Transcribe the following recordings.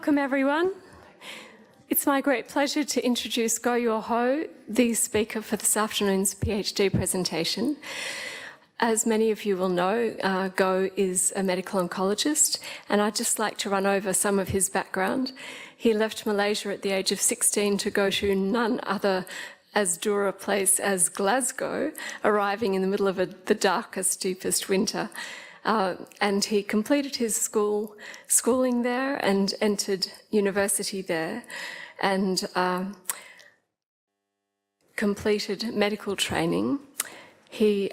Welcome, everyone. It's my great pleasure to introduce Gwo Yaw Ho, the speaker for this afternoon's PhD presentation. As many of you will know, Gwo is a medical oncologist, and I'd just like to run over some of his background. He left Malaysia at the age of 16 to go to none other as dour a place as Glasgow, arriving in the middle of the darkest, deepest winter. And he completed his schooling there and entered university there, and completed medical training. He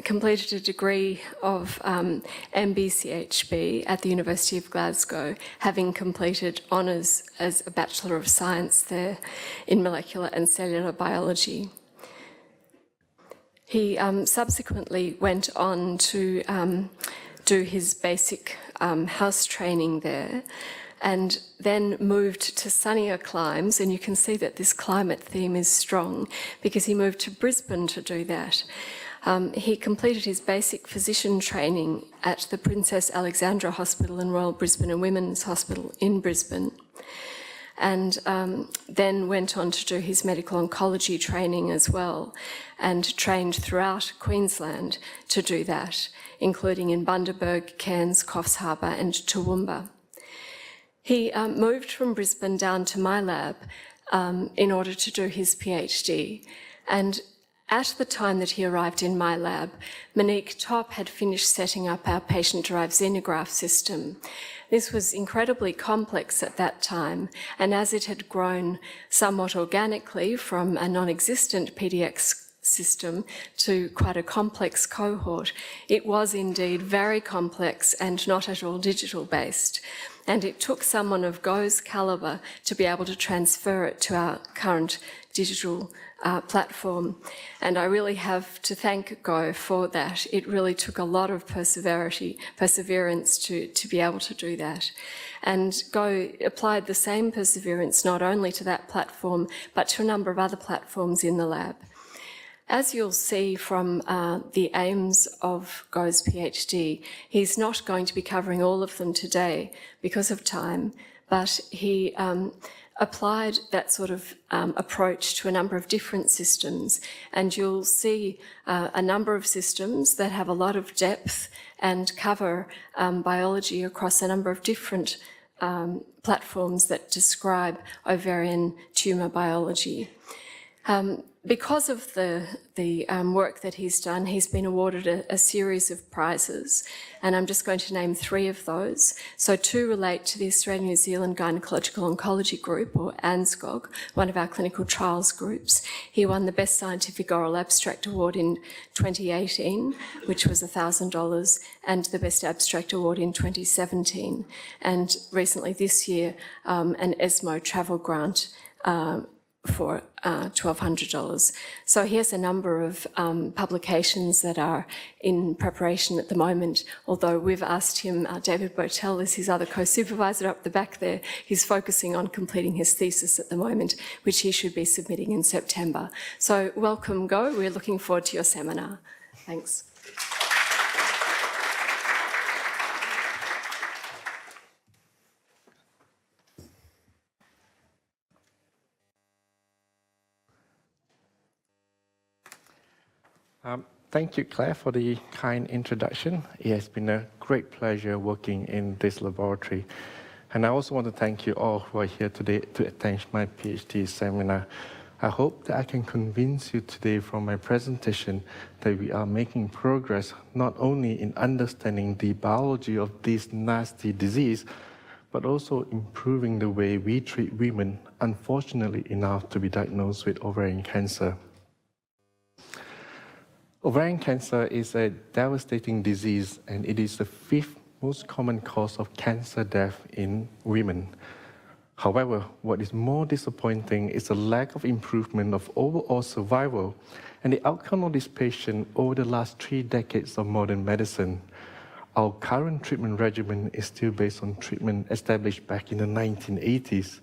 completed a degree of MBCHB at the University of Glasgow, having completed honours as a Bachelor of Science there in molecular and cellular biology. He subsequently went on to do his basic house training there, and then moved to sunnier climes, and you can see that this climate theme is strong because he moved to Brisbane to do that. He completed his basic physician training at the Princess Alexandra Hospital and Royal Brisbane and Women's Hospital in Brisbane, and then went on to do his medical oncology training as well, and trained throughout Queensland to do that, including in Bundaberg, Cairns, Coffs Harbour and Toowoomba. He moved from Brisbane down to my lab in order to do his PhD, and at the time that he arrived in my lab, Monique Top had finished setting up our patient-derived xenograft system. This was incredibly complex at that time, and as it had grown somewhat organically from a non-existent PDX system to quite a complex cohort, it was indeed very complex and not at all digital-based. And it took someone of Gwo's calibre to be able to transfer it to our current digital platform. And I really have to thank Gwo for that. It really took a lot of perseverance to be able to do that. And Gwo applied the same perseverance not only to that platform, but to a number of other platforms in the lab. As you'll see from the aims of Gwo's PhD, he's not going to be covering all of them today because of time, but he applied that sort of approach to a number of different systems, and you'll see a number of systems that have a lot of depth and cover biology across a number of different platforms that describe ovarian tumour biology. Because of the work that he's done, he's been awarded a series of prizes, and I'm just going to name 3 of those. So 2 relate to the Australian New Zealand Gynecological Oncology Group, or ANZGOG, one of our clinical trials groups. He won the Best Scientific Oral Abstract Award in 2018, which was $1,000, and the Best Abstract Award in 2017. And recently this year, an ESMO travel grant for $1,200. So here's a number of publications that are in preparation at the moment, although we've asked him, David Botel is his other co-supervisor up the back there, he's focusing on completing his thesis at the moment, which he should be submitting in September. So welcome, Gwo. We're looking forward to your seminar. Thanks. Thank you, Claire, for the kind introduction. It has been a great pleasure working in this laboratory. And I also want to thank you all who are here today to attend my PhD seminar. I hope that I can convince you today from my presentation that we are making progress not only in understanding the biology of this nasty disease, but also improving the way we treat women, unfortunately enough to be diagnosed with ovarian cancer. Ovarian cancer is a devastating disease, and it is the 5th most common cause of cancer death in women. However, what is more disappointing is the lack of improvement of overall survival and the outcome of this patient over the last 3 decades of modern medicine. Our current treatment regimen is still based on treatment established back in the 1980s,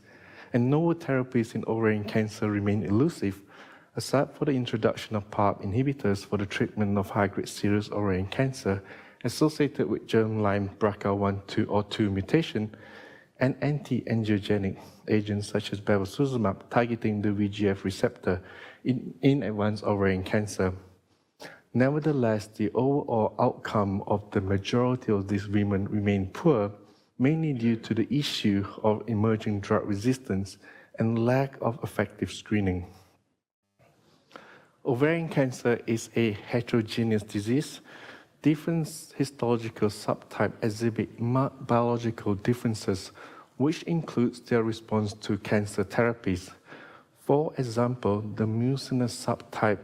and novel therapies in ovarian cancer remain elusive, except for the introduction of PARP inhibitors for the treatment of high-grade serous ovarian cancer associated with germline BRCA1 or 2 mutation, and anti-angiogenic agents such as bevacizumab targeting the VEGF receptor in advanced ovarian cancer. Nevertheless, the overall outcome of the majority of these women remain poor, mainly due to the issue of emerging drug resistance and lack of effective screening. Ovarian cancer is a heterogeneous disease. Different histological subtypes exhibit marked biological differences, which includes their response to cancer therapies. For example, the mucinous subtype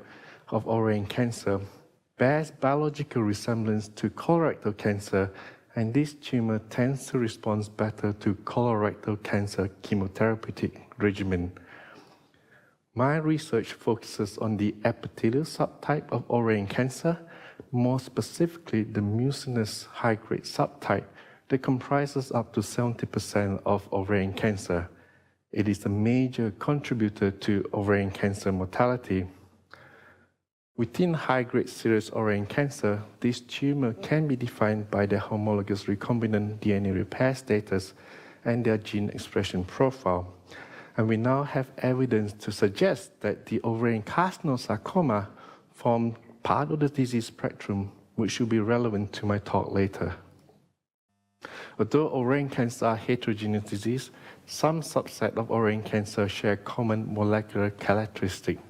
of ovarian cancer bears biological resemblance to colorectal cancer, and this tumor tends to respond better to colorectal cancer chemotherapeutic regimen. My research focuses on the epithelial subtype of ovarian cancer, more specifically the mucinous high-grade subtype that comprises up to 70% of ovarian cancer. It is a major contributor to ovarian cancer mortality. Within high-grade serous ovarian cancer, this tumor can be defined by their homologous recombinant DNA repair status and their gene expression profile. And we now have evidence to suggest that the ovarian carcinosarcoma form part of the disease spectrum, which will be relevant to my talk later. Although ovarian cancer are heterogeneous disease, some subset of ovarian cancer share common molecular characteristics.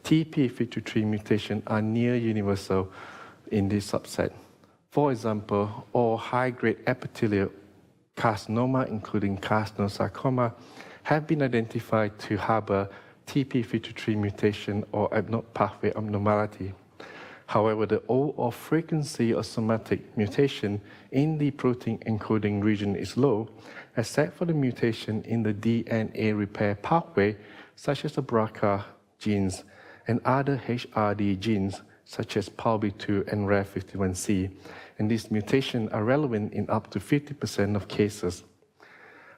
TP53 mutations are near universal in this subset. For example, all high-grade epithelial carcinoma, including carcinosarcoma, have been identified to harbor TP53 mutation or pathway abnormality. However, the overall frequency of somatic mutation in the protein encoding region is low, except for the mutation in the DNA repair pathway, such as the BRCA genes, and other HRD genes, such as PALB2 and RAR51C, and these mutations are relevant in up to 50% of cases.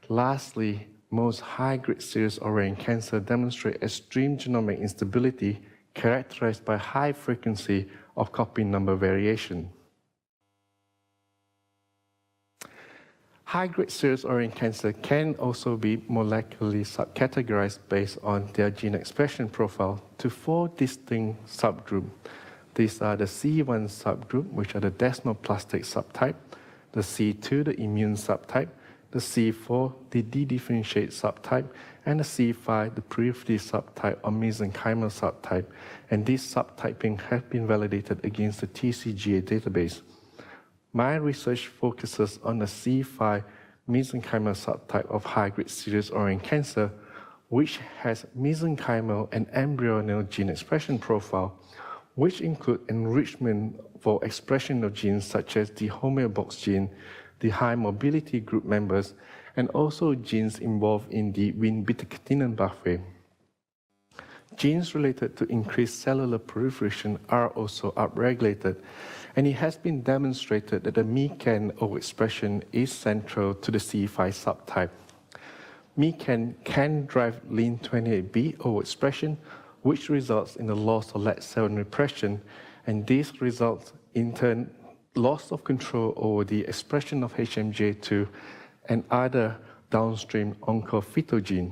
Lastly, most high-grade serous ovarian cancer demonstrate extreme genomic instability characterized by high frequency of copy number variation. High-grade serous ovarian cancer can also be molecularly subcategorized based on their gene expression profile to 4 distinct subgroups. These are the C1 subgroup, which are the desmoplastic subtype, the C2, the immune subtype, the C4, the dedifferentiate subtype, and the C5, the periphery subtype or mesenchymal subtype. And this subtyping has been validated against the TCGA database. My research focuses on the C5 mesenchymal subtype of high-grade serous ovarian cancer, which has mesenchymal and embryonal gene expression profile, which include enrichment for expression of genes such as the homeobox gene, the high mobility group members, and also genes involved in the Wnt-beta-catenin pathway. Genes related to increased cellular proliferation are also upregulated, and it has been demonstrated that the MYCN overexpression is central to the C5 subtype. MYCN can drive Lin28B overexpression, which results in the loss of LAT7 repression, and this results in turn loss of control over the expression of HMJ2 and other downstream oncofetogene.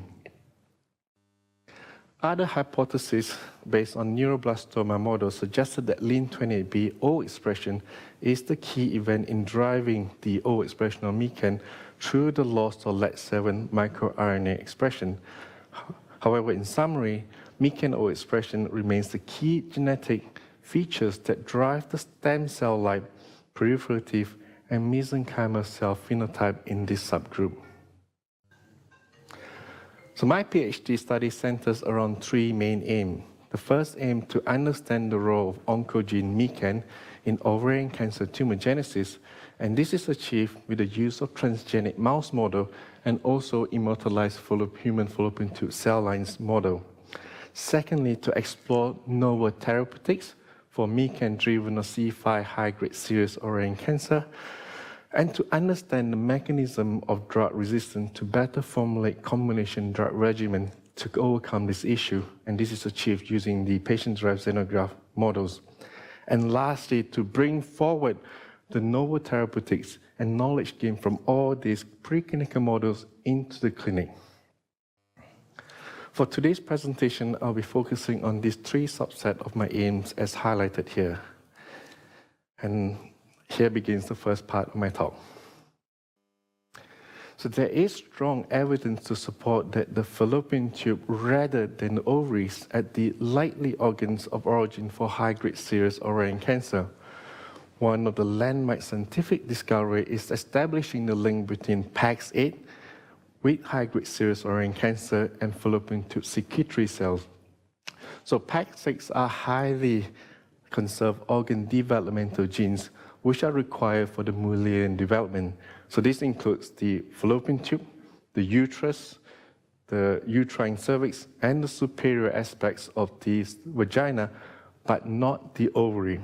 Other hypotheses based on neuroblastoma models suggested that Lin28B overexpression is the key event in driving the overexpression of MYCN through the loss of LAT7 microRNA expression. However, in summary, MYCN overexpression remains the key genetic features that drive the stem cell-like proliferative and mesenchymal cell phenotype in this subgroup. So my PhD study centers around 3 main aims. The first aim to understand the role of oncogene MYCN in ovarian cancer tumorigenesis, and this is achieved with the use of transgenic mouse model and also immortalized human fallopian tube cell lines model. Secondly, to explore novel therapeutics for MYCN-driven or C5 high-grade serous ovarian cancer, and to understand the mechanism of drug resistance to better formulate combination drug regimen to overcome this issue, and this is achieved using the patient-derived xenograft models. And lastly, to bring forward the novel therapeutics and knowledge gained from all these preclinical models into the clinic. For today's presentation, I'll be focusing on these three subsets of my aims as highlighted here. And here begins the first part of my talk. So there is strong evidence to support that the fallopian tube, rather than the ovaries, are the likely organs of origin for high-grade serous ovarian cancer. One of the landmark scientific discoveries is establishing the link between PAX8 with high-grade serous ovarian cancer and fallopian tube secretory cells. So PAX6 are highly conserved organ developmental genes which are required for the Mullerian development. So this includes the fallopian tube, the uterus, the uterine cervix, and the superior aspects of the vagina, but not the ovary.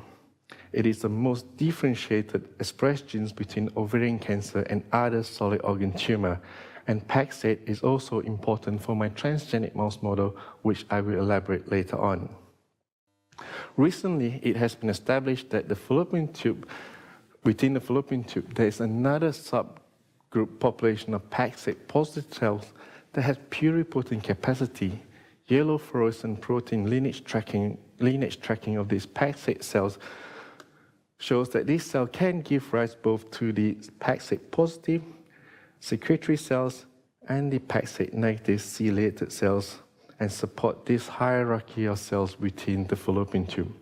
It is the most differentiated expressed genes between ovarian cancer and other solid organ tumor. And PAX8 is also important for my transgenic mouse model, which I will elaborate later on. Recently, it has been established that the fallopian tube, within the fallopian tube, there is another subgroup population of PAX8 positive cells that has pluripotent capacity. Yellow fluorescent protein lineage tracking of these PAX8 cells shows that this cell can give rise both to the PAX8 positive secretory cells and the PAX8 negative ciliated cells and support this hierarchy of cells within the fallopian tube.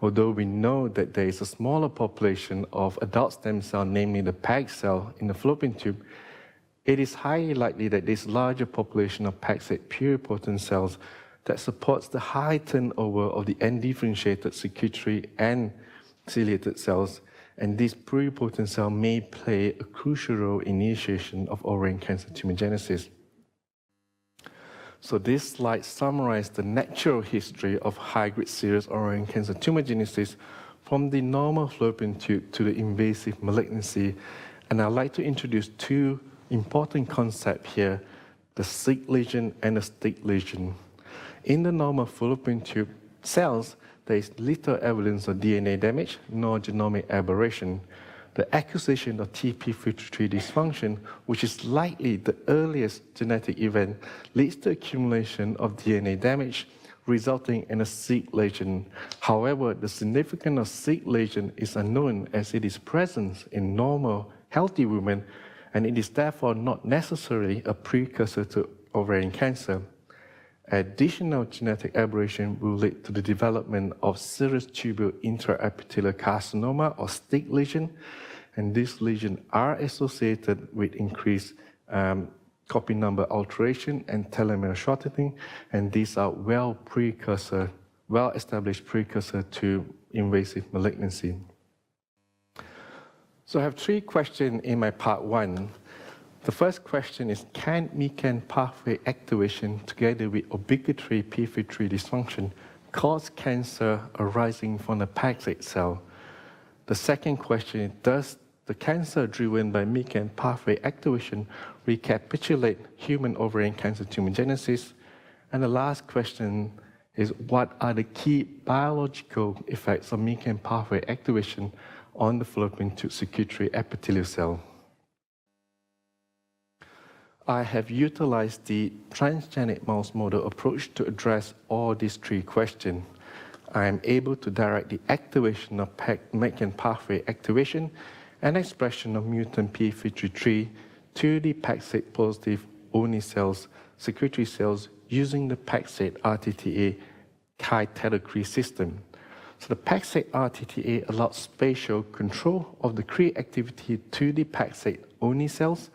Although we know that there is a smaller population of adult stem cell, namely the PAG cell in the fallopian tube, it is highly likely that this larger population of PAX8 pluripotent cells that supports the high turnover of the undifferentiated secretory and ciliated cells, and this pluripotent cell may play a crucial role in initiation of ovarian cancer tumorigenesis. So this slide summarizes the natural history of high-grade serous ovarian cancer tumorigenesis from the normal fallopian tube to the invasive malignancy. And I'd like to introduce two important concepts here, the sick lesion and the stick lesion. In the normal fallopian tube cells, there is little evidence of DNA damage nor genomic aberration. The acquisition of TP53 dysfunction, which is likely the earliest genetic event, leads to accumulation of DNA damage, resulting in a sick lesion. However, the significance of sick lesion is unknown as it is present in normal, healthy women, and it is therefore not necessarily a precursor to ovarian cancer. Additional genetic aberration will lead to the development of serous tubule intraepithelial carcinoma or stick lesion, and these lesions are associated with increased copy number alteration and telomere shortening, and these are well-established precursor to invasive malignancy. So I have three questions in my part one. The first question is, can MYCN pathway activation together with obligatory p53 dysfunction cause cancer arising from the PAX8 cell? The second question is, does the cancer driven by MYCN pathway activation recapitulate human ovarian cancer tumorigenesis? And the last question is, what are the key biological effects of MYCN pathway activation on the fallopian tube secretory epithelial cell? I have utilized the transgenic mouse model approach to address all these three questions. I am able to direct the activation of MYCN pathway activation and expression of mutant p53 to the PAX8 positive ONI cells, secretory cells, using the PAX8 RTTA category system. So the PAX8 RTTA allows spatial control of the Cre activity to the PAX8 ONI cells,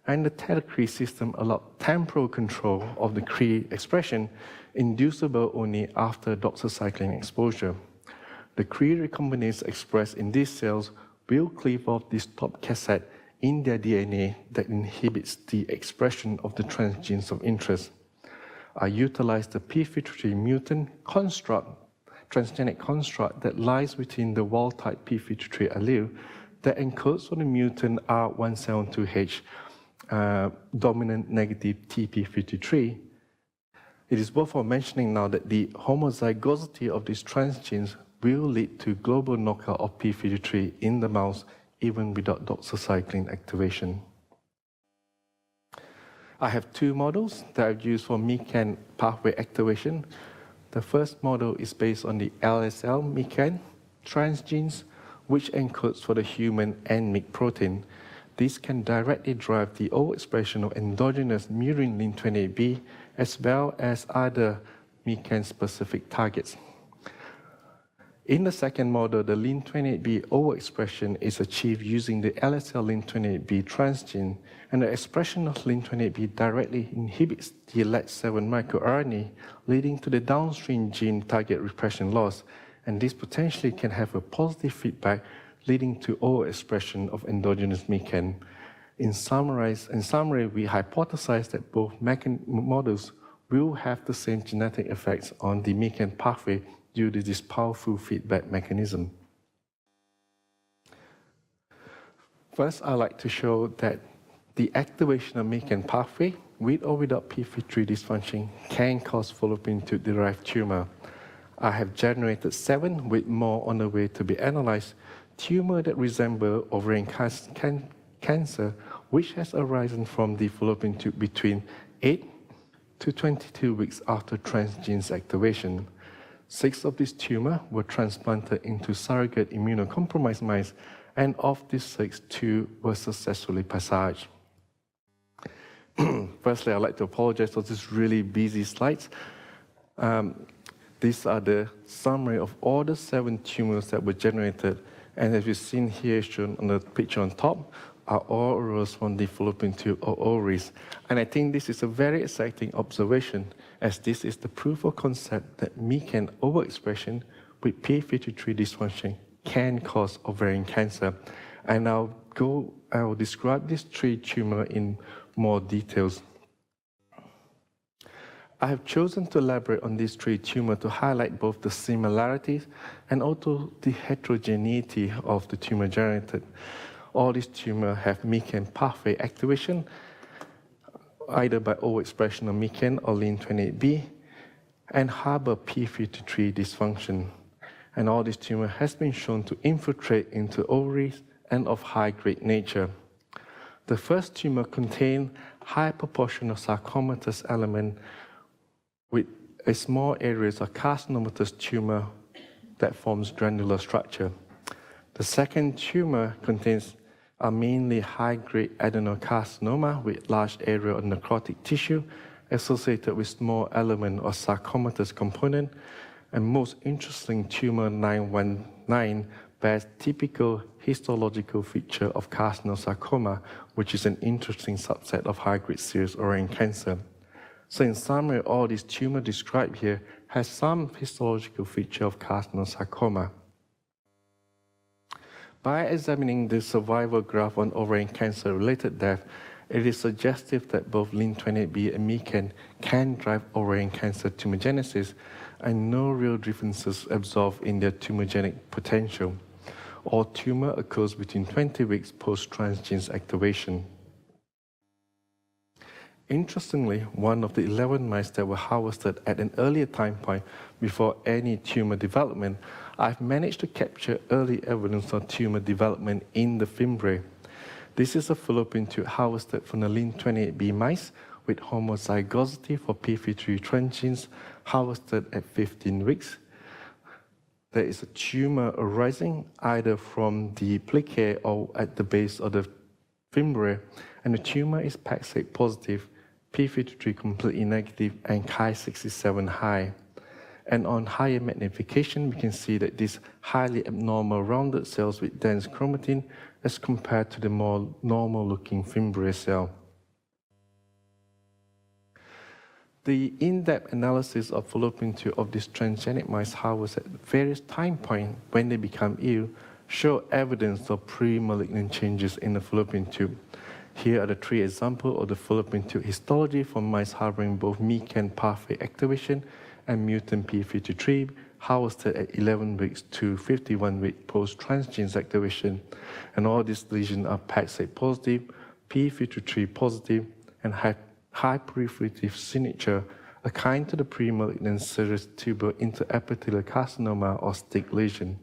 and the category system allows temporal control of the Cre expression inducible only after doxycycline exposure. The Cre recombinase expressed in these cells will cleave off the stop cassette in their DNA that inhibits the expression of the transgenes of interest. I utilized the p53 mutant construct, transgenic construct that lies within the wild-type p53 allele that encodes for the mutant R172H dominant negative TP53. It is worthwhile mentioning now that the homozygosity of these transgenes will lead to global knockout of p53 in the mouse even without doxycycline activation. I have two models that I've used for MYCN pathway activation. The first model is based on the LSL MYCN transgenes, which encodes for the human and MYC protein. This can directly drive the overexpression of endogenous murine lin28B as well as other MYCN-specific targets. In the second model, the lin28B overexpression is achieved using the LSL lin28B transgene, and the expression of lin28B directly inhibits the LAT7 microRNA, leading to the downstream gene target repression loss, and this potentially can have a positive feedback leading to overexpression of endogenous MYCN. In summary, we hypothesize that both models will have the same genetic effects on the MYCN pathway due to this powerful feedback mechanism. First, I'd like to show that the activation of MYCN pathway with or without p53 dysfunction can cause fallopian tube-derived tumor. I have generated 7 with more on the way to be analyzed, tumor that resemble ovarian cancer, which has arisen from the fallopian tube between 8 to 22 weeks after transgenes activation. 6 of these tumors were transplanted into surrogate immunocompromised mice, and of these 6, 2 were successfully passaged. Firstly, I'd like to apologize for this really busy slides. These are the summary of all the 7 tumors that were generated, and as you've seen here shown on the picture on top, are all arose from the fallopian tube or ovaries. And I think this is a very exciting observation, as this is the proof of concept that MYCN overexpression with p53 dysfunction can cause ovarian cancer. And I will describe these 3 tumors in more details. I have chosen to elaborate on these 3 tumors to highlight both the similarities and also the heterogeneity of the tumor generated. All these tumors have MYCN pathway activation, either by overexpression of MYCN or lin28B, and harbor p53 dysfunction. And all these tumors has been shown to infiltrate into ovaries and of high-grade nature. The first tumor contains high proportion of sarcomatous element with a small areas of carcinomatous tumor that forms granular structure. The second tumor contains a mainly high-grade adenocarcinoma with large area of necrotic tissue associated with small element of sarcomatous component. And most interesting, tumor 919 bears typical histological feature of carcinosarcoma, which is an interesting subset of high-grade serous ovarian cancer. So in summary, all these tumors described here has some histological feature of carcinosarcoma. By examining the survival graph on ovarian cancer-related death, it is suggestive that both lin28B and MYCN can drive ovarian cancer tumorigenesis, and no real differences observed in their tumorigenic potential. All tumor occurs between 20 weeks post-transgenes activation. Interestingly, one of the 11 mice that were harvested at an earlier time point before any tumor development, I've managed to capture early evidence of tumor development in the fimbriae. This is a fallopian tube harvested from the lin28B mice with homozygosity for p53 transgenes harvested at 15 weeks. There is a tumor arising either from the plicae or at the base of the fimbriae, and the tumor is PAX8 positive, p53 completely negative, and Ki67 high. And on higher magnification, we can see that these highly abnormal rounded cells with dense chromatin as compared to the more normal-looking fimbriae cell. The in-depth analysis of fallopian tube of these transgenic mice harvested at various time points when they become ill show evidence of pre-malignant changes in the fallopian tube. Here are the 3 examples of the fallopian tube histology for mice harboring both MYCN pathway activation and mutant p53 harvested at 11 weeks to 51 weeks post-transgenes activation. And all these lesions are PAX8 positive, p53 positive, and have high proliferative signature akin to the premalignant serous tubal interepithelial carcinoma or stick lesion.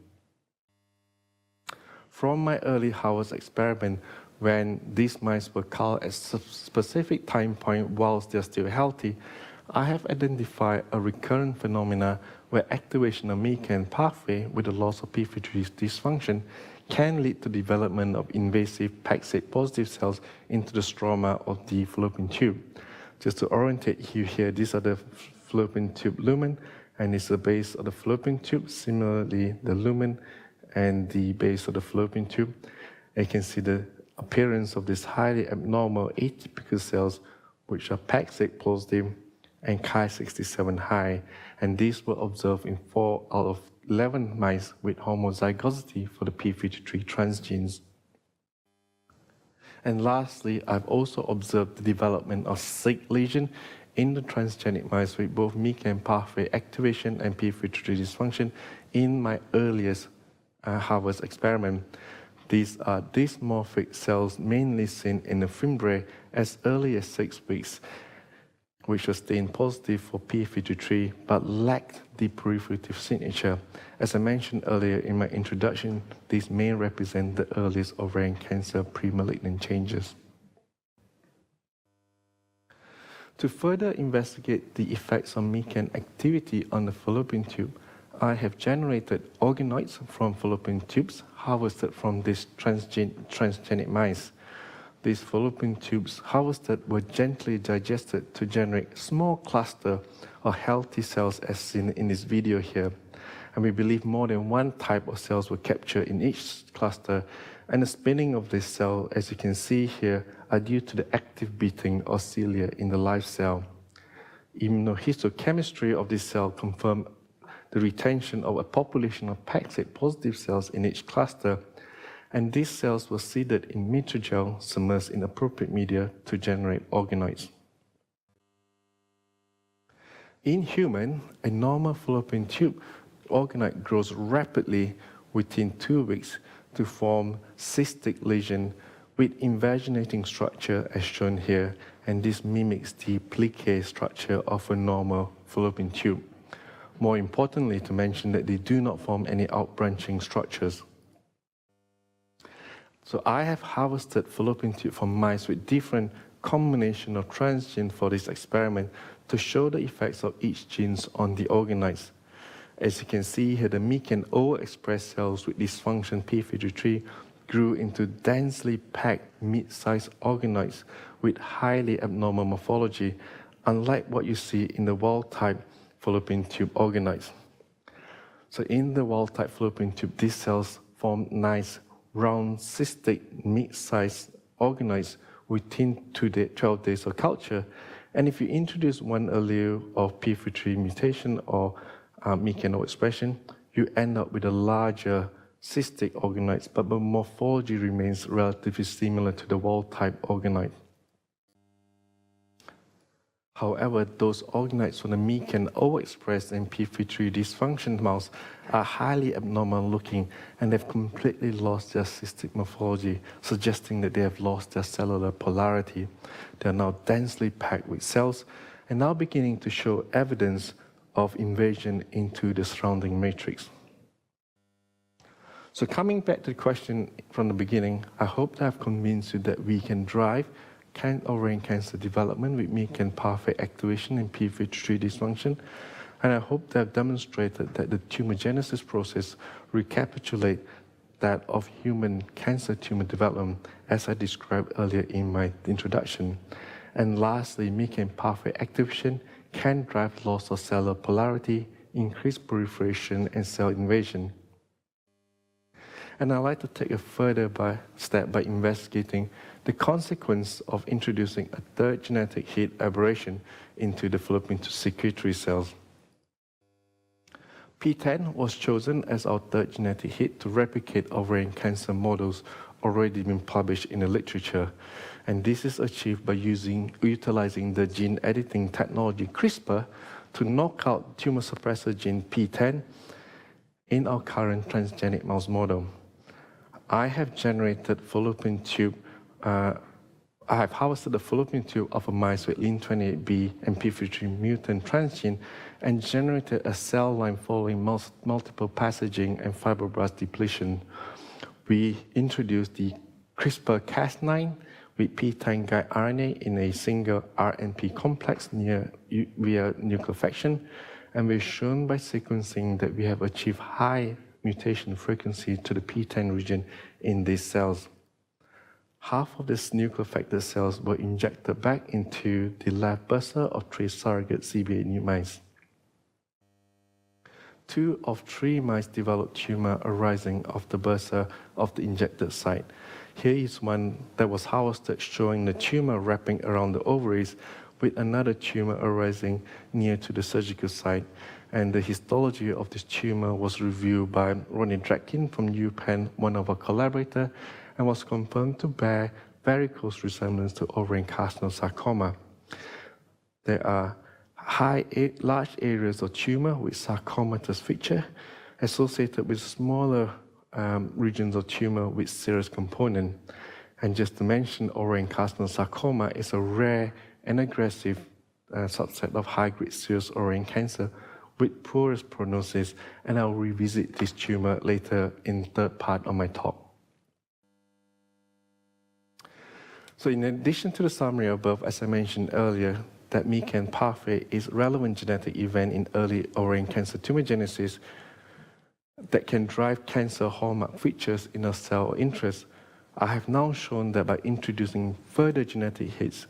From my early Harvard experiment, when these mice were culled at a specific time point whilst they're still healthy, I have identified a recurrent phenomena where activation of MYCN pathway with the loss of p53 dysfunction can lead to development of invasive PAX8 positive cells into the stroma of the fallopian tube. Just to orientate you here, these are the fallopian tube lumen, and it's the base of the fallopian tube. Similarly, the lumen and the base of the fallopian tube. You can see the appearance of these highly abnormal atypical cells, which are PAX8 positive and Ki67 high, and these were observed in 4 out of 11 mice with homozygosity for the p53 transgenes. And lastly, I've also observed the development of stick lesion in the transgenic mice with both MYCN pathway activation and p53 dysfunction in my earliest Harvard experiment. These are dysmorphic cells mainly seen in the fimbriae as early as 6 weeks, which was stained positive for p53 but lacked the proliferative signature. As I mentioned earlier in my introduction, these may represent the earliest ovarian cancer premalignant changes. To further investigate the effects of MYCN activity on the fallopian tube, I have generated organoids from fallopian tubes harvested from these transgenic mice. These fallopian tubes harvested were gently digested to generate small cluster of healthy cells as seen in this video here. And we believe more than one type of cells were captured in each cluster, and the spinning of this cell, as you can see here, are due to the active beating of cilia in the live cell. Immunohistochemistry of this cell confirmed the retention of a population of PAX8 positive cells in each cluster, and these cells were seeded in metrogel submerged in appropriate media to generate organoids. In human, a normal fallopian tube organoid grows rapidly within 2 weeks to form cystic lesion with invaginating structure as shown here, and this mimics the plique structure of a normal fallopian tube. More importantly, to mention that they do not form any outbranching structures. So I have harvested fallopian tube from mice with different combination of transgenes for this experiment to show the effects of each gene on the organoids. As you can see here, the MYCN overexpressed cells with dysfunction p53 grew into densely packed mid-sized organoids with highly abnormal morphology, unlike what you see in the wild-type fallopian tube organoids. So in the wild-type fallopian tube, these cells form nice, round, cystic, mid-sized organoids within 12 days of culture. And if you introduce one allele of p53 mutation or MYCN overexpression, you end up with a larger cystic organoids, but the morphology remains relatively similar to the wild-type organoid. However, those organoids from the MYCN overexpressed and p53 dysfunction mouse are highly abnormal looking, and they've completely lost their cystic morphology, suggesting that they have lost their cellular polarity. They are now densely packed with cells and now beginning to show evidence of invasion into the surrounding matrix. So coming back to the question from the beginning, I hope to have convinced you that we can drive ovarian cancer development with MYCN pathway activation and p53 dysfunction, and I hope to have demonstrated that the tumorigenesis process recapitulates that of human cancer tumor development as I described earlier in my introduction. And lastly, MYCN pathway activation can drive loss of cellular polarity, increased proliferation, and cell invasion. And I'd like to take a further step by investigating the consequence of introducing a third genetic hit aberration into the fallopian tube secretory cells. P10 was chosen as our third genetic hit to replicate ovarian cancer models already been published in the literature. And this is achieved by utilizing the gene editing technology CRISPR to knock out tumor suppressor gene P10 in our current transgenic mouse model. I have generated fallopian tube I have harvested the fallopian tube of a mice with LIN28B and p53 mutant transgene and generated a cell line following multiple passaging and fibroblast depletion. We introduced the CRISPR-Cas9 with p-tine guide RNA in a single RNP complex via nucleofaction, and we've shown by sequencing that we have achieved high mutation frequency to the p-tine region in these cells. Half of these nucleofactor cells were injected back into the left bursa of 3 surrogate CBA mice. 2 of 3 mice developed tumor arising of the bursa of the injected site. Here is one that was harvested showing the tumor wrapping around the ovaries with another tumor arising near to the surgical site. And the histology of this tumor was reviewed by Ronnie Dratkin from UPenn, one of our collaborators, and was confirmed to bear very close resemblance to ovarian carcinosarcoma. There are large areas of tumor with sarcomatous feature associated with smaller regions of tumor with serous component. And just to mention, ovarian carcinosarcoma is a rare and aggressive subset of high-grade serous ovarian cancer with poorest prognosis, and I'll revisit this tumor later in the third part of my talk. So in addition to the summary above, as I mentioned earlier, that MYCN pathway is relevant genetic event in early ovarian cancer tumorigenesis that can drive cancer hallmark features in a cell of interest. I have now shown that by introducing further genetic hits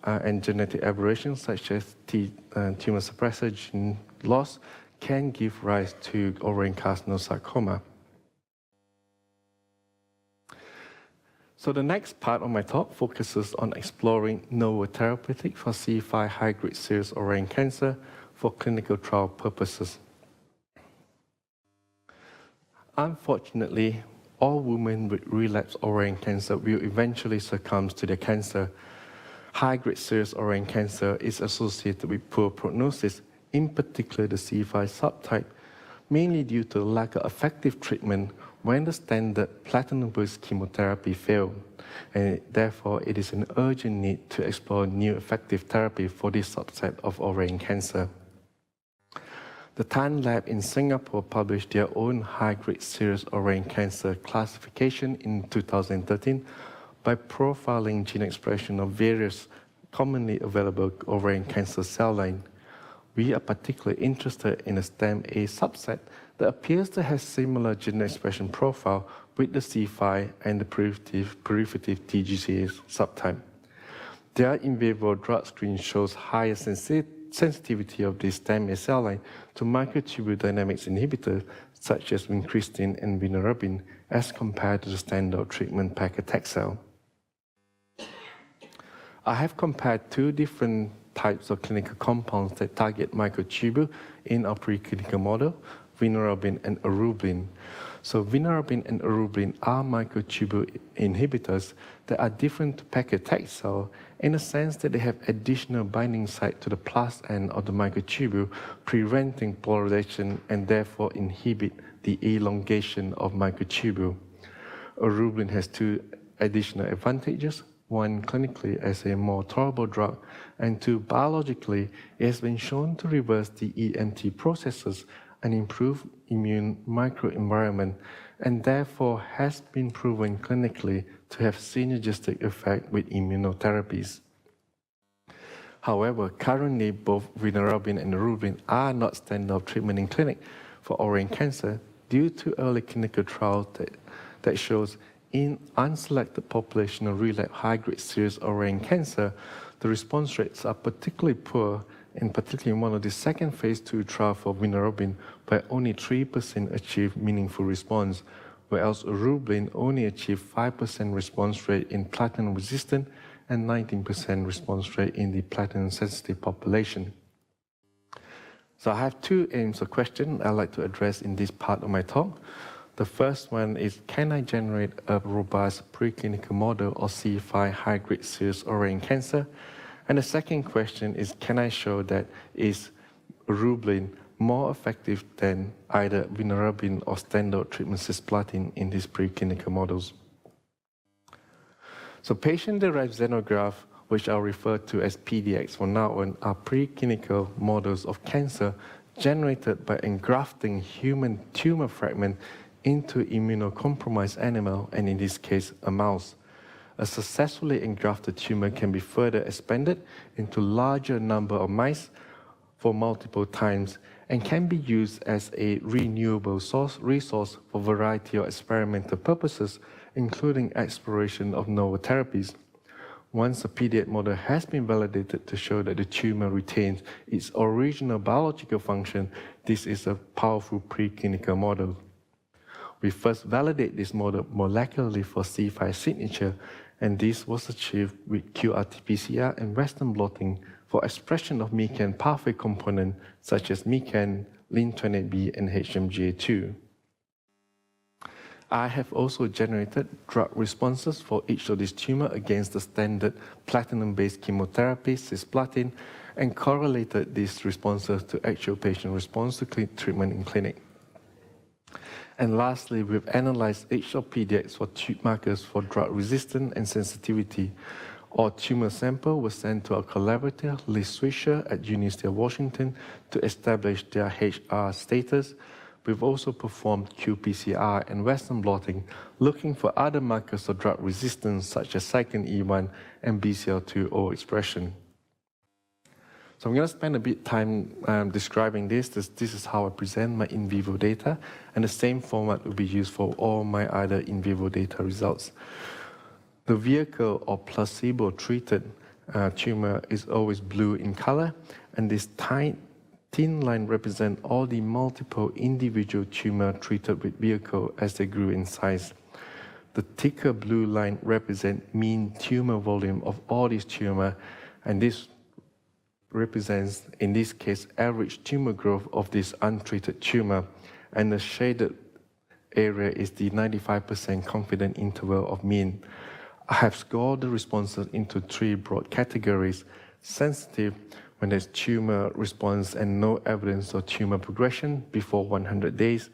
and genetic aberrations such as tumor suppressor gene loss can give rise to ovarian carcinosarcoma. So the next part of my talk focuses on exploring novel therapeutic for C5 high-grade serous ovarian cancer for clinical trial purposes. Unfortunately, all women with relapsed ovarian cancer will eventually succumb to their cancer. High-grade serous ovarian cancer is associated with poor prognosis, in particular the C5 subtype, mainly due to the lack of effective treatment when the standard platinum-based chemotherapy failed, and therefore it is an urgent need to explore new effective therapy for this subset of ovarian cancer. The Tan Lab in Singapore published their own high-grade serous ovarian cancer classification in 2013 by profiling gene expression of various commonly available ovarian cancer cell lines. We are particularly interested in a STEM-A subset that appears to have similar gene expression profile with the C5 and the proliferative TGCA subtype. Their in vivo drug screen shows higher sensitivity of this STEM-A cell line to microtubule dynamics inhibitors such as vincristine and vinorabine as compared to the standard treatment paclitaxel. I have compared 2 different types of clinical compounds that target microtubule in our preclinical model, vinorabine and erubrin. So vinorabine and erubrin are microtubule inhibitors that are different to paclitaxel in the sense that they have additional binding site to the plus end of the microtubule, preventing polarization and therefore inhibit the elongation of microtubule. Erubrin has 2 additional advantages. 1, clinically as a more tolerable drug, and 2, biologically, it has been shown to reverse the EMT processes and improve immune microenvironment, and therefore has been proven clinically to have synergistic effect with immunotherapies. However, currently both vinorabine and erubrin are not standard of treatment in clinic for ovarian cancer due to early clinical trials that shows in unselected population of relapsed high-grade serous ovarian cancer, the response rates are particularly poor, and particularly in one of the second phase 2 trial for vinorabine, where only 3% achieved meaningful response, whereas erubrin only achieved 5% response rate in platinum-resistant and 19% response rate in the platinum-sensitive population. So I have 2 aims of question I'd like to address in this part of my talk. The first one is, can I generate a robust preclinical model of C5 high-grade serous ovarian cancer? And the second question is, can I show that is erubrin more effective than either vinorabine or standard treatment cisplatin in these preclinical models? So patient-derived xenografts, which are referred to as PDX from now on, are preclinical models of cancer generated by engrafting human tumor fragment into immunocompromised animal, and in this case, a mouse. A successfully engrafted tumor can be further expanded into larger number of mice for multiple times and can be used as a renewable resource for a variety of experimental purposes, including exploration of novel therapies. Once a PDX model has been validated to show that the tumor retains its original biological function, this is a powerful preclinical model. We first validate this model molecularly for C5 signature, and this was achieved with qRT-PCR and Western blotting for expression of MYCN pathway components such as MYCN, Lin28B, and HMGA2. I have also generated drug responses for each of these tumors against the standard platinum-based chemotherapy, cisplatin, and correlated these responses to actual patient response to treatment in clinic. And lastly, we've analyzed each of PDX for markers for drug resistance and sensitivity. All tumor sample was sent to our collaborator, Liz Swisher at University of Washington, to establish their HR status. We've also performed qPCR and Western blotting, looking for other markers of drug resistance such as cyclin E1 and BCL2 expression. So I'm going to spend a bit of time describing this. This is how I present my in vivo data, and the same format will be used for all my other in vivo data results. The vehicle or placebo-treated tumor is always blue in color, and this thin line represents all the multiple individual tumor treated with vehicle as they grew in size. The thicker blue line represents mean tumor volume of all these tumors, and this represents, in this case, average tumor growth of this untreated tumor, and the shaded area is the 95% confidence interval of mean. I have scored the responses into 3 broad categories: sensitive, when there's tumor response and no evidence of tumor progression before 100 days,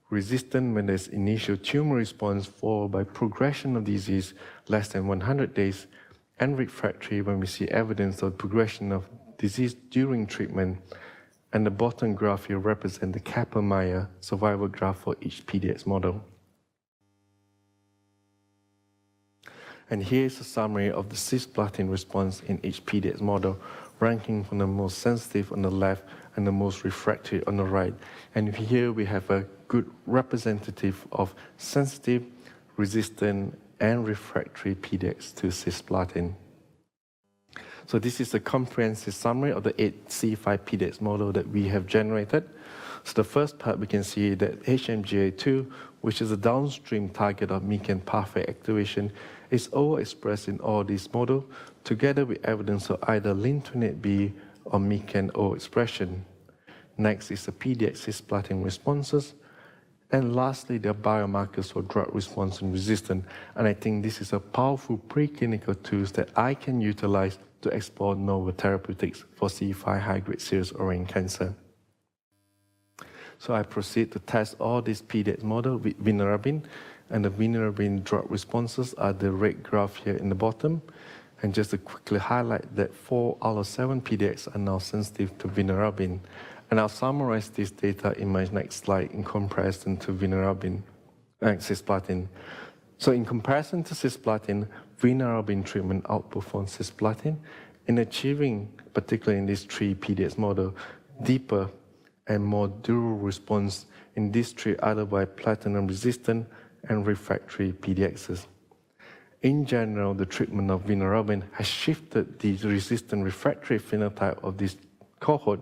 resistant when there's initial tumor response followed by progression of disease less than 100 days, and refractory when we see evidence of progression of disease during treatment. And the bottom graph here represents the Kaplan-Meier survival graph for each PDX model. And here's a summary of the cisplatin response in each PDX model, ranking from the most sensitive on the left and the most refractory on the right. And here we have a good representative of sensitive, resistant, and refractory PDX to cisplatin. So this is a comprehensive summary of the 8 C5 PDX model that we have generated. So the first part, we can see that HMGA2, which is a downstream target of MYCN pathway activation, is overexpressed in all these models, together with evidence of either Lin28B or MYCN expression. Next is the PDX cisplatin responses. And lastly, the biomarkers for drug response and resistance. And I think this is a powerful preclinical tool that I can utilize to explore novel therapeutics for C5 high-grade serous ovarian cancer. So I proceed to test all these PDX models with vinorabine, and the vinorabine drug responses are the red graph here in the bottom. And just to quickly highlight that 4 out of 7 PDX are now sensitive to vinorabine. And I'll summarize this data in my next slide in comparison to vinorabine and cisplatin. So in comparison to cisplatin, vinorabine treatment outperforms cisplatin in achieving, particularly in these 3 PDX models, deeper and more durable response in these 3 otherwise platinum-resistant and refractory PDXs. In general, the treatment of vinorabine has shifted the resistant refractory phenotype of this cohort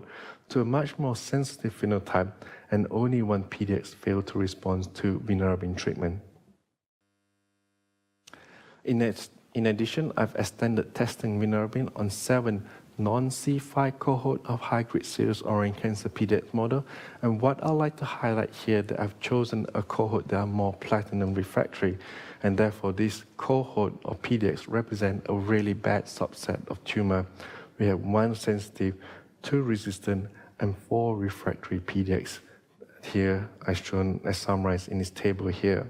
to a much more sensitive phenotype, and only 1 PDX failed to respond to vinorabine treatment. In addition, I've extended testing vinorabine on 7 non-C5 cohort of high-grade serous ovarian cancer PDX model. And what I'd like to highlight here, that I've chosen a cohort that are more platinum refractory, and therefore this cohort of PDX represent a really bad subset of tumor. We have 1 sensitive, 2 resistant, and 4 refractory PDX. Here, as shown, as summarized in this table here.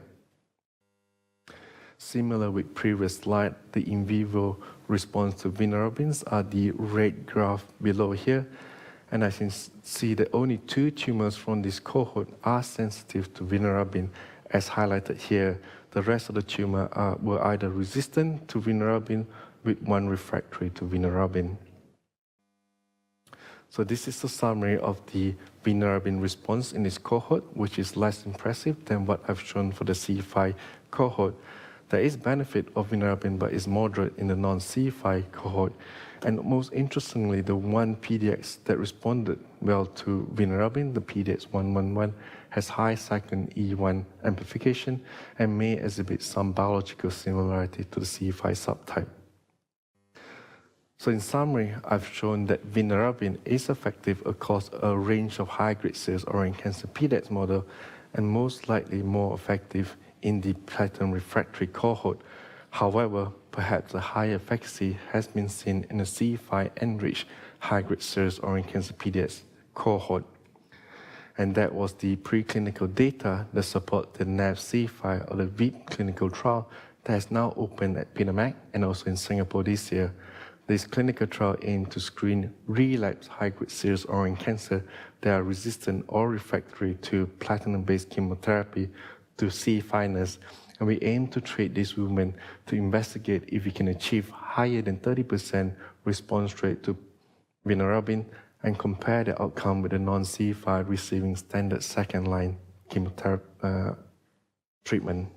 Similar with previous slide, the in vivo response to vinorabins are the red graph below here. And I can see that only 2 tumors from this cohort are sensitive to vinorabin, as highlighted here. The rest of the tumor were either resistant to vinorabin, with 1 refractory to vinorabin. So this is the summary of the vinorabin response in this cohort, which is less impressive than what I've shown for the C5 cohort. There is benefit of vinorabin, but is moderate in the non-C5 cohort. And most interestingly, the 1 PDX that responded well to vinorabin, the PDX111, has high cyclin E1 amplification and may exhibit some biological similarity to the C5 subtype. So in summary, I've shown that vinorabin is effective across a range of high-grade serous ovarian cancer PDX model, and most likely more effective in the platinum refractory cohort. However, perhaps a higher efficacy has been seen in the C5-enriched high-grade serous ovarian cancer PDX cohort. And that was the preclinical data that support the NAV-C5 or the VIP clinical trial that is now open at Pinamac and also in Singapore this year. This clinical trial aimed to screen relapsed high-grade serous ovarian cancer that are resistant or refractory to platinum-based chemotherapy to C5ness, and we aim to treat these women to investigate if we can achieve higher than 30% response rate to vinorabin and compare the outcome with the non-C5 receiving standard second-line chemotherapy treatment.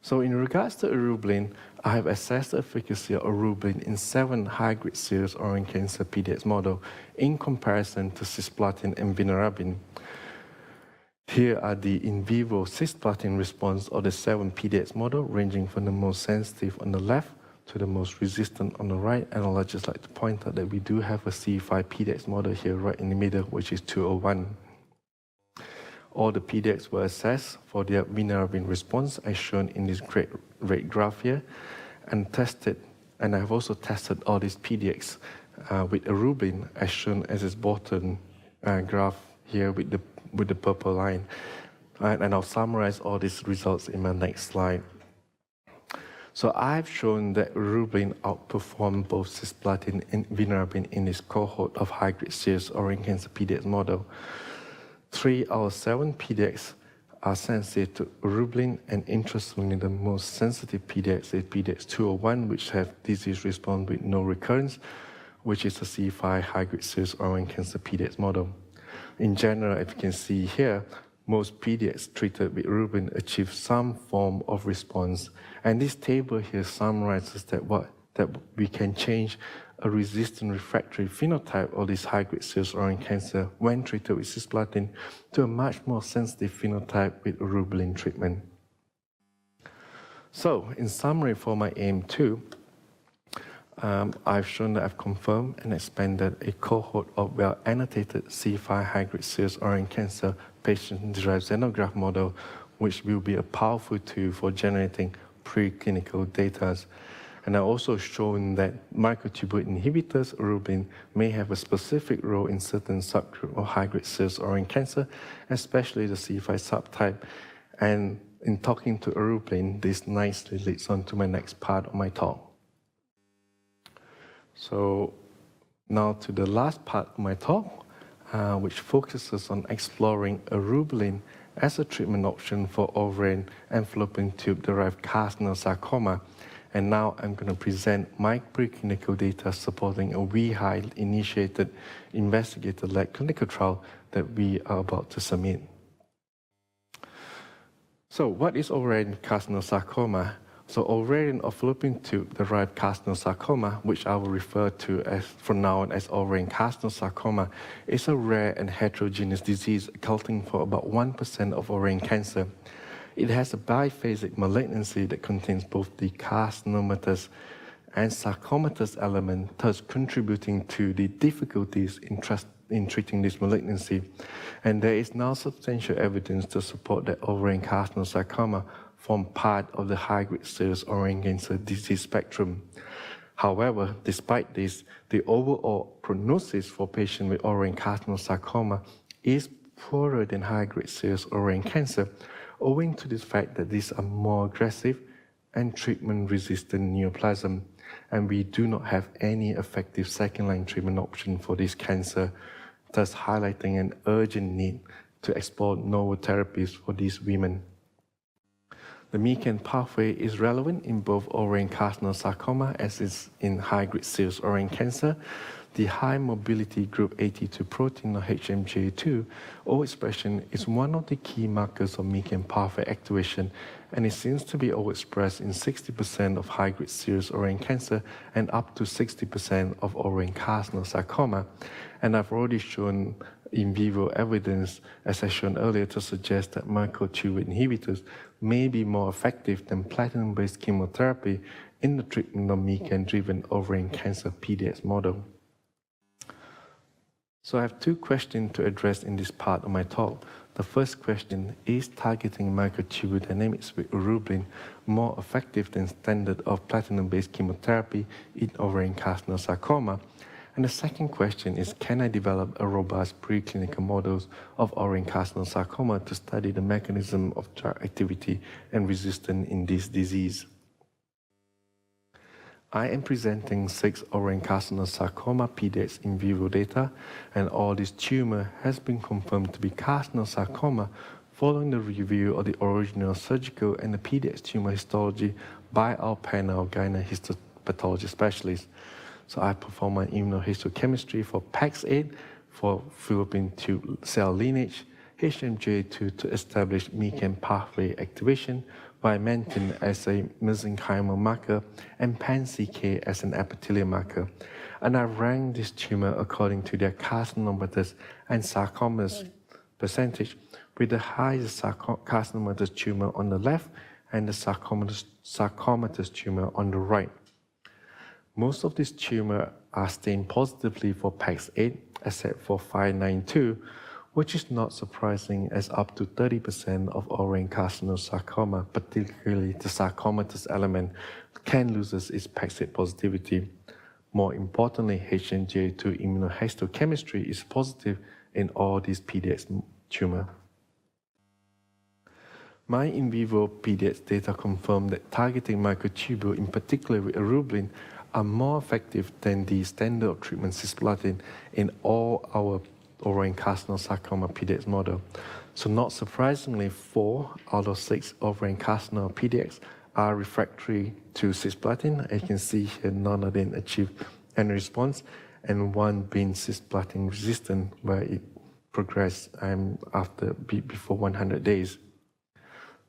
So in regards to eribulin, I have assessed the efficacy of eribulin in 7 high-grade serous ovarian cancer PDX model in comparison to cisplatin and vinorabin. Here are the in vivo cisplatin response of the 7 PDX model, ranging from the most sensitive on the left to the most resistant on the right. And I'd just like to point out that we do have a C5 PDX model here right in the middle, which is 201. All the PDX were assessed for their vinorabin response, as shown in this great red graph here, and tested. And I've also tested all these PDX with eribulin, as shown as this bottom graph here with the purple line. And I'll summarize all these results in my next slide. So I've shown that eribulin outperformed both cisplatin and vinorabin in this cohort of high-grade serous ovarian cancer PDX model. 3 out of 7 PDX are sensitive to eribulin, and interestingly, the most sensitive PDX is PDX201, which have disease response with no recurrence, which is a C5 high-grade serous ovarian cancer PDX model. In general, if you can see here, most PDX treated with eribulin achieve some form of response. And this table here summarizes that we can change a resistant refractory phenotype of this high-grade serous ovarian cancer when treated with cisplatin to a much more sensitive phenotype with eribulin treatment. So, in summary for my aim2, I've shown that I've confirmed and expanded a cohort of well-annotated C5 high-grade serous ovarian cancer patient-derived xenograft model, which will be a powerful tool for generating preclinical data. And I've also shown that microtubule inhibitors, eribulin, may have a specific role in certain subgroup of high-grade serous ovarian cancer, especially the C5 subtype. And in talking to eribulin, this nicely leads on to my next part of my talk. So now to the last part of my talk, which focuses on exploring eribulin as a treatment option for ovarian and fallopian tube-derived carcinosarcoma. And now I'm going to present my preclinical data supporting a WEHI-initiated investigator-led clinical trial that we are about to submit. So what is ovarian carcinosarcoma? So ovarian or fallopian tube-derived carcinosarcoma, which I will refer to as from now on as ovarian carcinosarcoma, is a rare and heterogeneous disease accounting for about 1% of ovarian cancer. It has a biphasic malignancy that contains both the carcinomatous and sarcomatous element, thus contributing to the difficulties in treating this malignancy. And there is now substantial evidence to support that ovarian carcinosarcoma form part of the high-grade serous ovarian cancer disease spectrum. However, despite this, the overall prognosis for patients with ovarian carcinosarcoma is poorer than high-grade serous ovarian cancer, owing to the fact that these are more aggressive and treatment-resistant neoplasm, and we do not have any effective second-line treatment option for this cancer, thus highlighting an urgent need to explore novel therapies for these women. The MYCN pathway is relevant in both ovarian carcinosarcoma as is in high-grade serous ovarian cancer. The high mobility group 82 protein or HMGA2 overexpression is one of the key markers of MYCN pathway activation, and it seems to be overexpressed in 60% of high-grade serous ovarian cancer and up to 60% of ovarian carcinosarcoma. And I've already shown in vivo evidence, as I shown earlier, to suggest that microtubule inhibitors may be more effective than platinum-based chemotherapy in the treatment of MYCN-driven ovarian cancer PDX model. So I have two questions to address in this part of my talk. The first question, is targeting microtubule dynamics with urobilin more effective than standard of platinum-based chemotherapy in ovarian carcinosarcoma? And the second question is, can I develop a robust preclinical models of ovarian carcinosarcoma to study the mechanism of drug activity and resistance in this disease? I am presenting 6 ovarian carcinosarcoma PDX in vivo data, and all this tumor has been confirmed to be carcinosarcoma following the review of the original surgical and the PDX tumor histology by our panel of gynecohistopathology specialists. So I perform my immunohistochemistry for PAX8 for fallopian tube cell lineage, HMGA2 to establish MYCN pathway activation, Vimentin as a mesenchymal marker, and pan-CK as an epithelial marker. And I ranked this tumor according to their carcinomatous and sarcomatous percentage, with the highest carcinomatous tumor on the left and the sarcomatous tumor on the right. Most of these tumors are stained positively for PAX8, except for 592, which is not surprising, as up to 30% of ovarian carcinosarcoma, particularly the sarcomatous element, can lose its PAX8 positivity. More importantly, HMGA2 immunohistochemistry is positive in all these PDX tumors. My in vivo PDX data confirm that targeting microtubule, in particular with urobilin, are more effective than the standard of treatment cisplatin in all our ovarian carcinosarcoma PDX model. So not surprisingly, 4 out of 6 ovarian carcinoma PDX are refractory to cisplatin. As you can see here, none of them achieved any response, and 1 being cisplatin resistant, where it progressed before 100 days.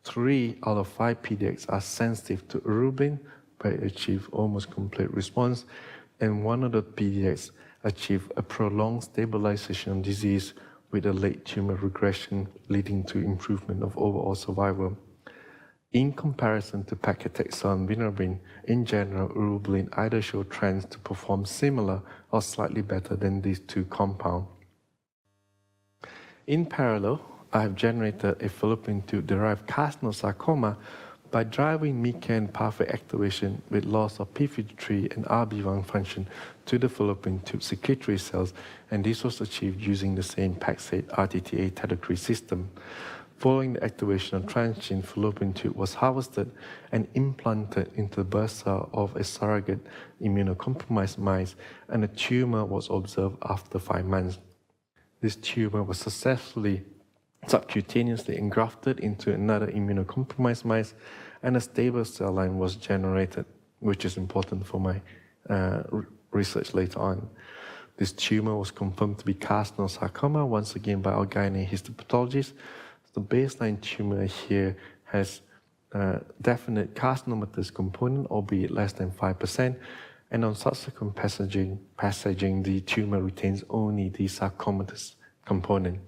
3 out of 5 PDX are sensitive to urobilin, but achieve almost complete response, and 1 of the PDX achieve a prolonged stabilization of disease with a late tumor regression leading to improvement of overall survival. In comparison to paclitaxel and vinorelbine, in general, urobilin either show trends to perform similar or slightly better than these 2 compounds. In parallel, I have generated a fallopian tube-derived carcinosarcoma by driving MYCN pathway activation with loss of p53 and RB1 function to the fallopian tube secretory cells, and this was achieved using the same PAX8 RTTA category system. Following the activation of transgene, fallopian tube was harvested and implanted into the birth cell of a surrogate immunocompromised mice, and a tumor was observed after 5 months. This tumor was successfully subcutaneously engrafted into another immunocompromised mice, and a stable cell line was generated, which is important for my research later on. This tumor was confirmed to be carcinosarcoma, once again by our gynecohistopathologist. The baseline tumor here has definite carcinomatous component, albeit less than 5%, and on subsequent passaging, the tumor retains only the sarcomatous component.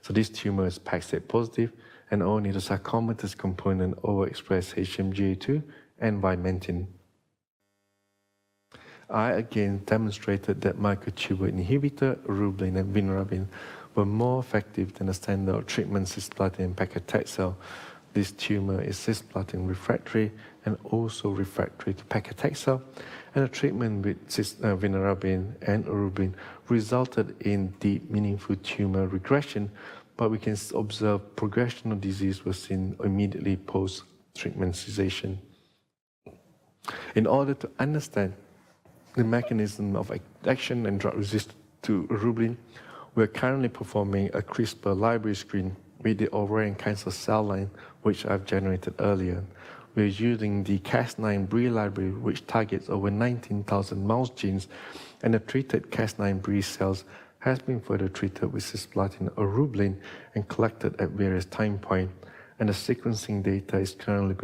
So this tumor is PAX8 positive, and only the sarcomatous component overexpress HMGA2 and Vimentin. I again demonstrated that microtubule inhibitor, urobilin and vinorelbine, were more effective than the standard of treatment cisplatin and paclitaxel. This tumor is cisplatin refractory and also refractory to paclitaxel, and the treatment with vinorelbine and urobilin resulted in deep, meaningful tumor regression, but we can observe progression of disease was seen immediately post-treatment cessation. In order to understand the mechanism of action and drug resistance to eribulin, we are currently performing a CRISPR library screen with the ovarian cancer cell line, which I've generated earlier. We're using the Cas9-Bri library, which targets over 19,000 mouse genes, and the treated Cas9-Bri cells has been further treated with cisplatin eribulin and collected at various time points, and the sequencing data is currently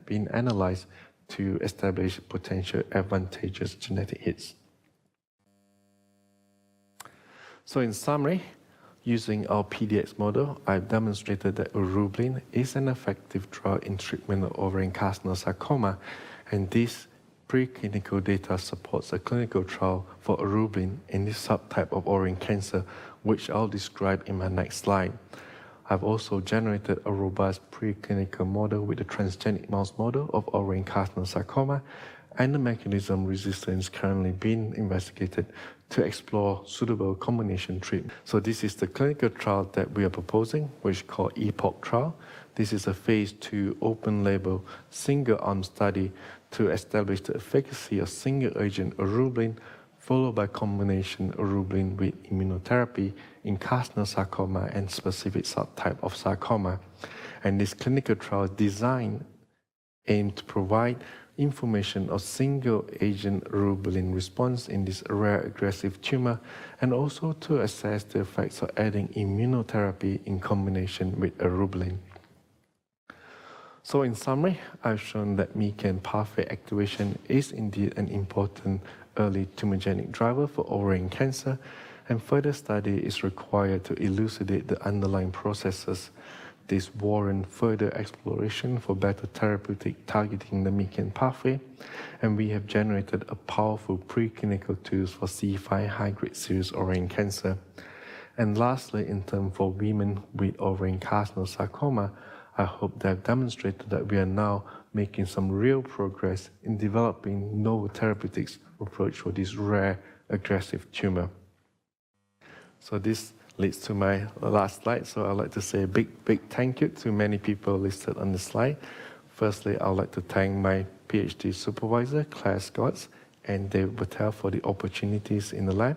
being analyzed to establish potential advantageous genetic hits. So in summary, using our PDX model, I've demonstrated that eribulin is an effective drug in treatment of ovarian carcinosarcoma, and this preclinical data supports a clinical trial for eribulin in this subtype of ovarian cancer, which I'll describe in my next slide. I've also generated a robust preclinical model with a transgenic mouse model of ovarian carcinosarcoma, and the mechanism resistance currently being investigated to explore suitable combination treatment. So this is the clinical trial that we are proposing, which is called EPOCH trial. This is a phase 2 open-label single-arm study to establish the efficacy of single-agent eribulin followed by combination eribulin with immunotherapy in carcinosarcoma and specific subtype of sarcoma. And this clinical trial design aimed to provide information of single-agent eribulin response in this rare aggressive tumor, and also to assess the effects of adding immunotherapy in combination with eribulin. So in summary, I've shown that MYCN pathway activation is indeed an important early tumorigenic driver for ovarian cancer, and further study is required to elucidate the underlying processes. This warrant further exploration for better therapeutic targeting the MYCN pathway, and we have generated a powerful preclinical tools for C5 high-grade serous ovarian cancer. And lastly, in terms for women with ovarian carcinosarcoma, I hope that I've demonstrated that we are now making some real progress in developing novel therapeutics approach for this rare aggressive tumor. So this leads to my last slide. So I'd like to say a big thank you to many people listed on the slide. Firstly, I'd like to thank my PhD supervisor, Claire Scott, and David Patel for the opportunities in the lab,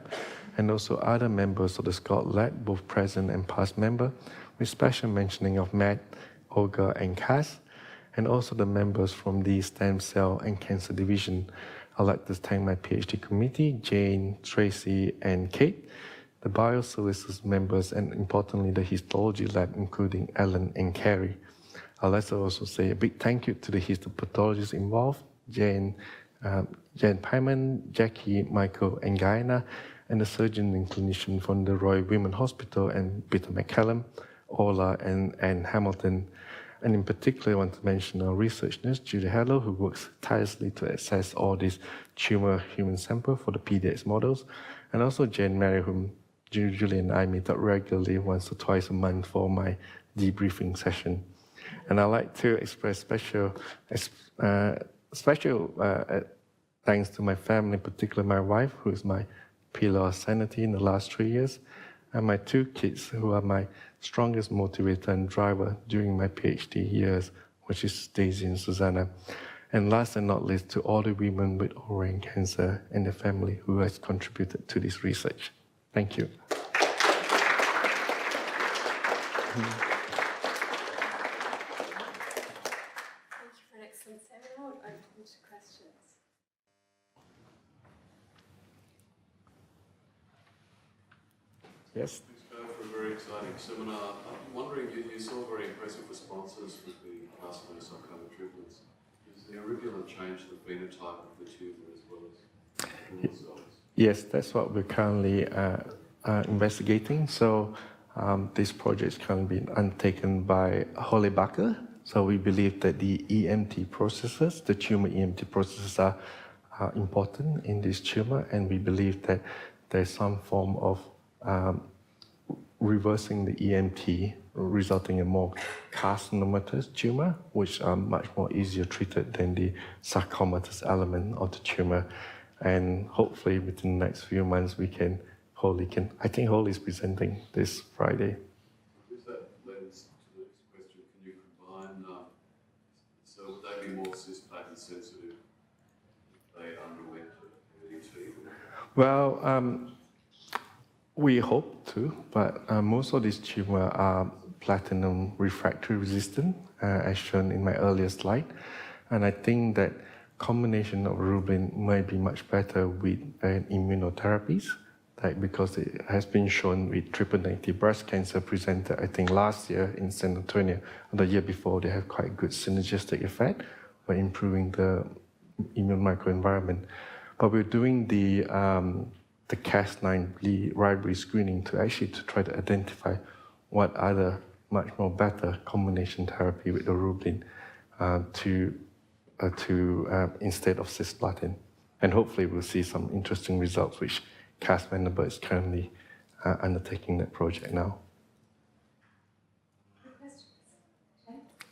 and also other members of the Scott lab, both present and past member, with special mentioning of Matt, Olga, and Cass, and also the members from the Stem Cell and Cancer Division. I'd like to thank my PhD committee, Jane, Tracy, and Kate, the bioservices members, and importantly, the histology lab, including Ellen and Carrie. I'd like to also say a big thank you to the histopathologists involved, Jane Pyman, Jackie, Michael, and Guyana, and the surgeon and clinician from the Royal Women's Hospital, and Peter McCallum, Ola, and Hamilton. And in particular, I want to mention our research nurse, Julie Hello, who works tirelessly to assess all these tumor human sample for the PDX models, and also Jane Mary, whom Julie and I meet up regularly once or twice a month for my debriefing session. And I'd like to express special thanks to my family, particularly my wife, who is my pillar of sanity in the last 3 years, and my 2 kids, who are my strongest motivator and driver during my PhD years, which is Daisy and Susanna. And last and not least, to all the women with ovarian cancer and their family who has contributed to this research. Thank you. Thank you for an excellent seminar. Open to questions. Yes? Thanks, Joe, for a very exciting seminar. I'm wondering, you saw very impressive responses with the carcinosarcoma treatments. Does the eribulin change the phenotype of the tumor as well as the cells? Yes, that's what we're currently investigating. So this project is currently being undertaken by Holly Bakker. So we believe that the EMT processes, the tumor EMT processes are important in this tumor, and we believe that there's some form of reversing the EMT, resulting in more carcinomatous tumor, which are much more easier treated than the sarcomatous element of the tumor. And hopefully within the next few months, I think Holly is presenting this Friday. This Well, we hope to, but most of these tumors are platinum refractory resistant, as shown in my earlier slide. And I think that combination of eribulin might be much better with immunotherapies, like because it has been shown with triple-negative breast cancer presented, I think, last year in San Antonio, or the year before, they have quite good synergistic effect by improving the immune microenvironment. But we're doing the Cas9 library screening to try to identify what other much more better combination therapy with eribulin instead of cisplatin. And hopefully we'll see some interesting results, which Cas Vandenberg is currently undertaking that project now. Good questions.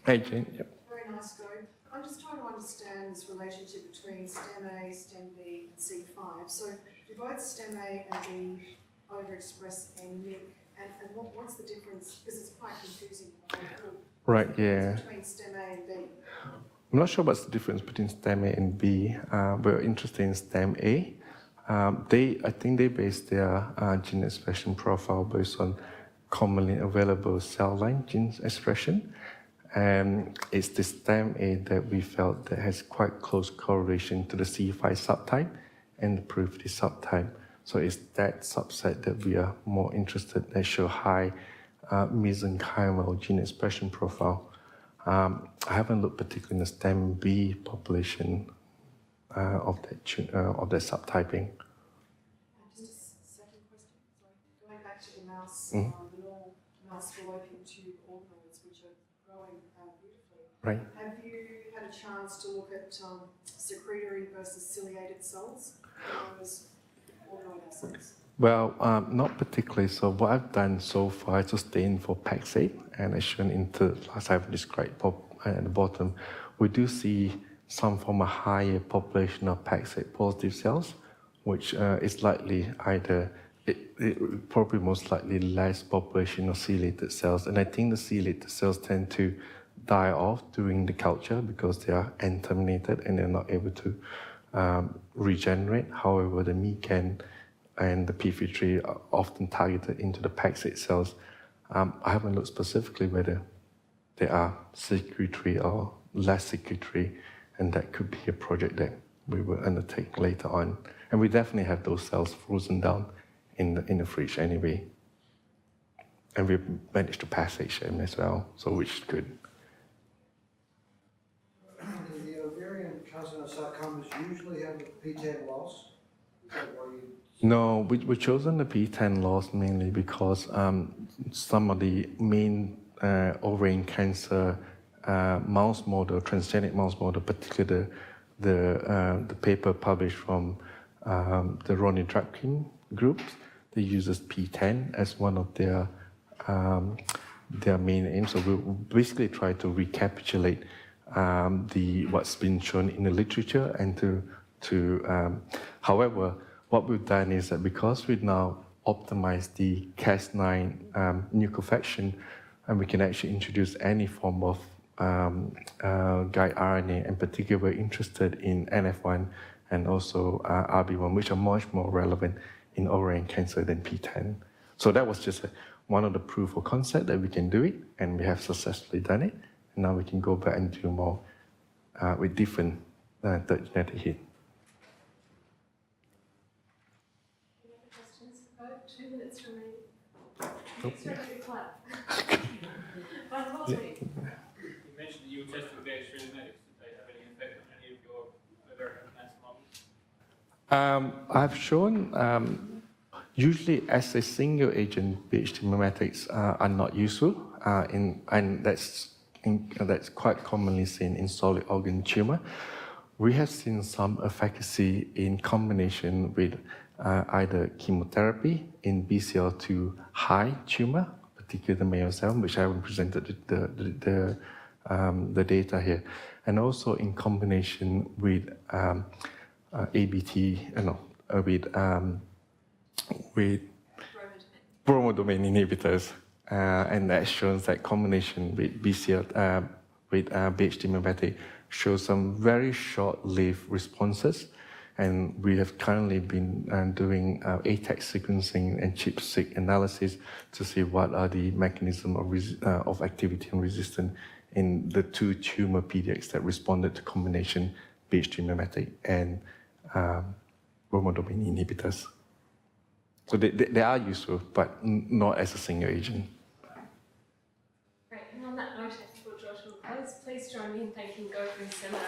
Hey, Jane. Yep. Very nice, Gwo. I'm just trying to understand this relationship between stem A, stem B, and C5. So do both stem A and B overexpress MYC? And what's the difference? Because it's quite confusing. Right, yeah. Between stem A and B. I'm not sure what's the difference between stem A and B. We're interested in stem A. I think they base their gene expression profile based on commonly available cell line gene expression. And it's the stem A that we felt that has quite close correlation to the C5 subtype and the periphery subtype. So it's that subset that we are more interested that show high mesenchymal gene expression profile. I haven't looked particularly in the stem B population of that subtyping. Just a second question. Sorry. Going back to the mouse, the normal mouse fallopian tube organoids, which are growing beautifully. Right. Have you had a chance to look at secretory versus ciliated cells? Those organoid assets? Well, not particularly. So what I've done so far is to stain for PAX8, and as shown in the last I've described at the bottom, we do see some from a higher population of PAX8 positive cells, which is likely either, probably most likely less population of ciliated cells. And I think the ciliated cells tend to die off during the culture because they are end-terminated and they're not able to regenerate. However, the MYCN and the p53 are often targeted into the PAX8 cells. I haven't looked specifically whether they are secretory or less secretory, and that could be a project that we will undertake later on. And we definitely have those cells frozen down in the fridge anyway. And we've managed to passage them as well, so which is good. The ovarian carcinoma sarcomas usually have a P10 loss. Is that why you... No, we've chosen the P10 loss mainly because some of the main ovarian cancer mouse model, transgenic mouse model, particularly the paper published from the Ronnie Drapkin groups, they uses P10 as one of their main aims. So we'll basically try to recapitulate what's been shown in the literature and however, what we've done is that because we now optimize the Cas9 nucleofaction, and we can actually introduce any form of guide RNA, and particularly we're interested in NF1 and also RB1, which are much more relevant in ovarian cancer than P10. So that was just one of the proof of concept that we can do it, and we have successfully done it. And now we can go back and do more with different third genetic hit. 2 minutes remaining. Okay. Yeah. You mentioned that you were testing various genetics. Did they have any effect on any of your ovarian cancer models? I've shown usually as a single agent, BHT mimetics are not useful, and that's quite commonly seen in solid organ tumor. We have seen some efficacy in combination with either chemotherapy in BCL2 high tumor, particularly the Mayo cell, which I haven't presented the data here, and also in combination with with bromodomain inhibitors, and that shows that combination with BHT mimetic shows some very short-lived responses And we have currently been doing ATAC sequencing and chip-seq analysis to see what are the mechanism of activity and resistance in the 2 tumor PDX that responded to combination BH3 mimetic and bromodomain inhibitors. So they are useful, but not as a single agent. Great. And on that note, I think we'll draw to a close. Please join me in thanking Gwo for his seminar.